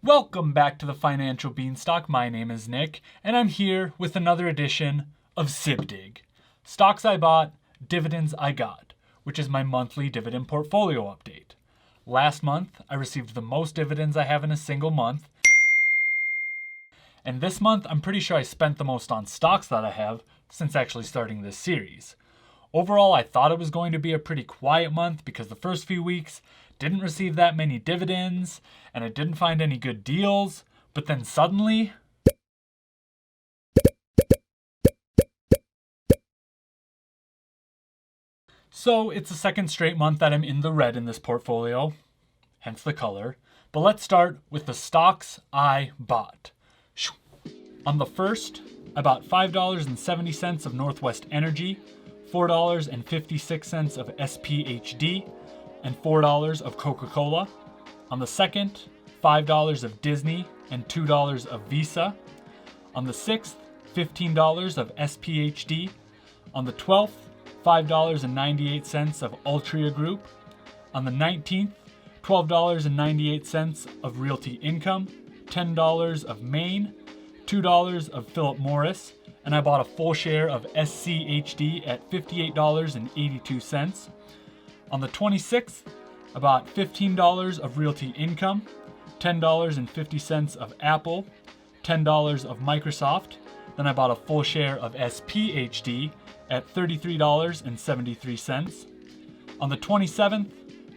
Welcome back to the Financial Beanstalk. My name is Nick, and I'm here with another edition of SPHD. Stocks I bought, dividends I got, which is my monthly dividend portfolio update. Last month, I received the most dividends I have in a single month. And this month, I'm pretty sure I spent the most on stocks that I have since actually starting this series. Overall, I thought it was going to be a pretty quiet month because the first few weeks didn't receive that many dividends and I didn't find any good deals, but then suddenly so it's the second straight month that I'm in the red in this portfolio, hence the color. But let's start with the stocks I bought. On the first, I bought $5.70 of Northwest Energy, $4.56 of SPHD, and $4 of Coca Cola. On the second, $5 of Disney and $2 of Visa. On the 6th, $15 of SPHD. On the 12th, $5.98 of Altria Group. On the 19th, $12.98 of Realty Income, $10 of Maine, $2 of Phillip Morris, and I bought a full share of SCHD at $58.82. On the 26th, I bought $15 of Realty Income, $10.50 of Apple, $10 of Microsoft. Then I bought a full share of SPHD at $33.73. On the 27th,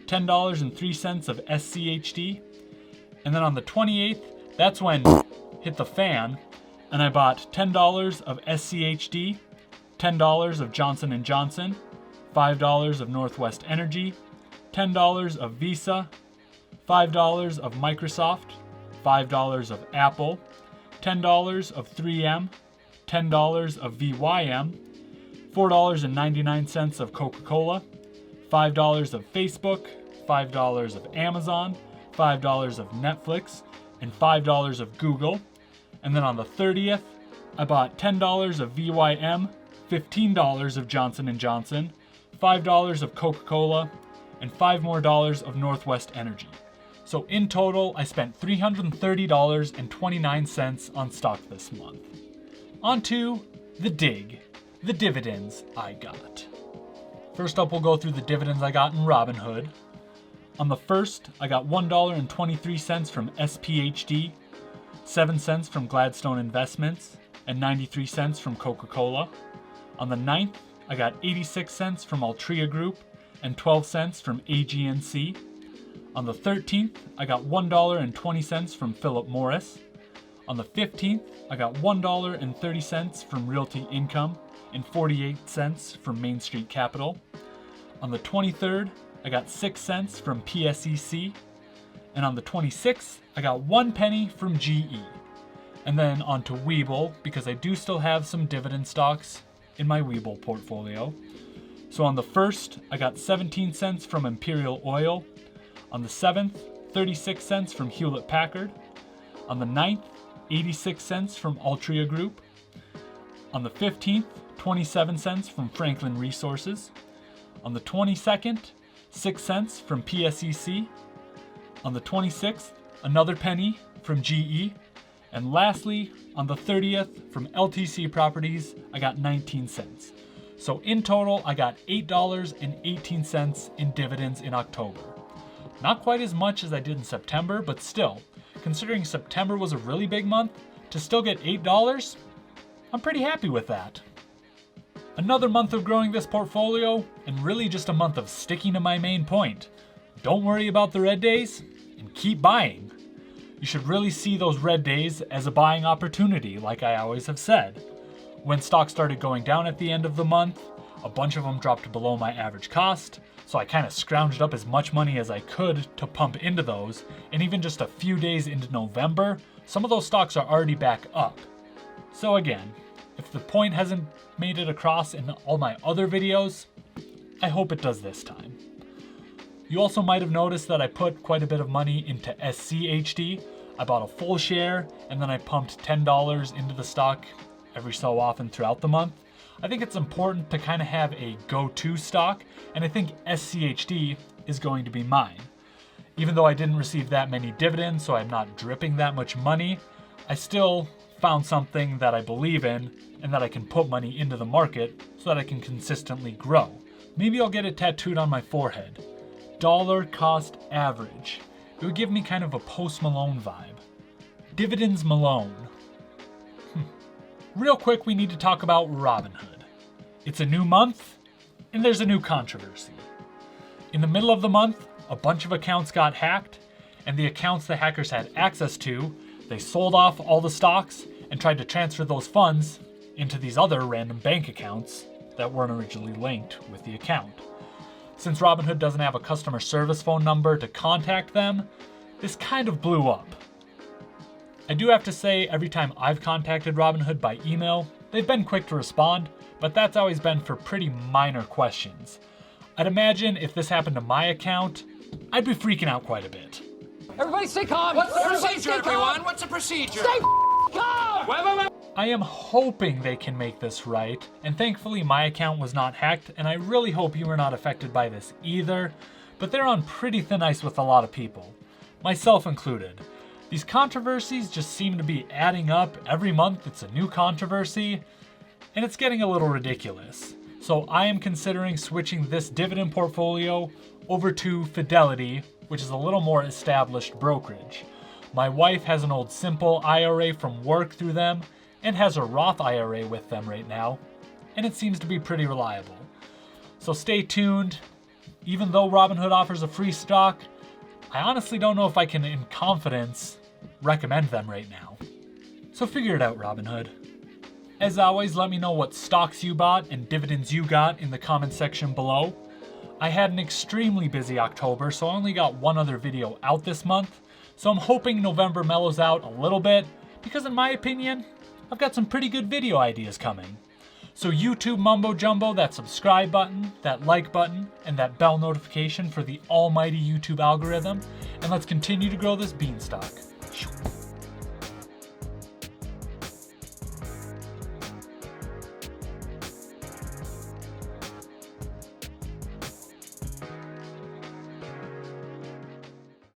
$10.03 of SCHD. And then on the 28th, that's when hit the fan, and I bought $10 of SCHD, $10 of Johnson & Johnson, $5 of Northwest Energy, $10 of Visa, $5 of Microsoft, $5 of Apple, $10 of 3M, $10 of VYM, $4.99 of Coca Cola, $5 of Facebook, $5 of Amazon, $5 of Netflix, and $5 of Google. And then on the 30th, I bought $10 of VYM, $15 of Johnson & Johnson, $5 of Coca Cola, and $5 more of Northwest Energy. So in total, I spent $330.29 on stock this month. On to the dividends I got. First up, we'll go through the dividends I got in Robinhood. On the first, I got $1.23 from SPHD, 7 cents from Gladstone Investments, and 93 cents from Coca Cola. On the 9th, I got 86 cents from Altria Group and 12 cents from AGNC. On the 13th, I got $1.20 from Phillip Morris. On the 15th, I got $1.30 from Realty Income and 48 cents from Main Street Capital. On the 23rd, I got 6 cents from PSEC. And on the 26th, I got 1 penny from GE. And then on to Webull, because I do still have some dividend stocks in my Webull portfolio. So on the 1st, I got 17 cents from Imperial Oil. On the 7th, 36 cents from Hewlett Packard. On the 9th, 86 cents from Altria Group. On the 15th, 27 cents from Franklin Resources. On the 22nd, 6 cents from PSEC. On the 26th, another penny from GE. And lastly, on the 30th, from LTC Properties, I got 19 cents. So in total, I got $8.18 in dividends in October. Not quite as much as I did in September, but still, considering September was a really big month, to still get $8, I'm pretty happy with that. Another month of growing this portfolio, and really just a month of sticking to my main point. Don't worry about the red days, and keep buying. You should really see those red days as a buying opportunity, like I always have said. When stocks started going down at the end of the month, a bunch of them dropped below my average cost, so I kind of scrounged up as much money as I could to pump into those, and even just a few days into November, some of those stocks are already back up. So again, if the point hasn't made it across in all my other videos, I hope it does this time. You also might have noticed that I put quite a bit of money into SCHD. I bought a full share and then I pumped $10 into the stock every so often throughout the month. I think it's important to kind of have a go-to stock, and I think SCHD is going to be mine. Even though I didn't receive that many dividends, so I'm not dripping that much money, I still found something that I believe in and that I can put money into the market so that I can consistently grow. Maybe I'll get it tattooed on my forehead. Dollar cost average. It would give me kind of a Post Malone vibe. Dividends Malone. Real quick, we need to talk about Robinhood. It's a new month, and there's a new controversy. In the middle of the month, a bunch of accounts got hacked, and the accounts the hackers had access to, they sold off all the stocks and tried to transfer those funds into these other random bank accounts that weren't originally linked with the account. Since Robinhood doesn't have a customer service phone number to contact them, this kind of blew up. I do have to say, every time I've contacted Robinhood by email, they've been quick to respond, but that's always been for pretty minor questions. I'd imagine if this happened to my account, I'd be freaking out quite a bit. Everybody stay calm! What's the procedure, everyone? What's the procedure? Stay calm! Wait. I am hoping they can make this right, and thankfully my account was not hacked, and I really hope you were not affected by this either, but they're on pretty thin ice with a lot of people, myself included. These controversies just seem to be adding up. Every month it's a new controversy, and it's getting a little ridiculous. So I am considering switching this dividend portfolio over to Fidelity, which is a little more established brokerage. My wife has an old simple IRA from work through them, and has a Roth IRA with them right now, and it seems to be pretty reliable. So stay tuned. Even though Robinhood offers a free stock, I honestly don't know if I can in confidence recommend them right now. So figure it out, Robinhood. As always, let me know what stocks you bought and dividends you got in the comment section below. I had an extremely busy October, so I only got one other video out this month, so I'm hoping November mellows out a little bit, because in my opinion, I've got some pretty good video ideas coming. So YouTube mumbo jumbo, that subscribe button, that like button, and that bell notification for the almighty YouTube algorithm, and let's continue to grow this beanstalk.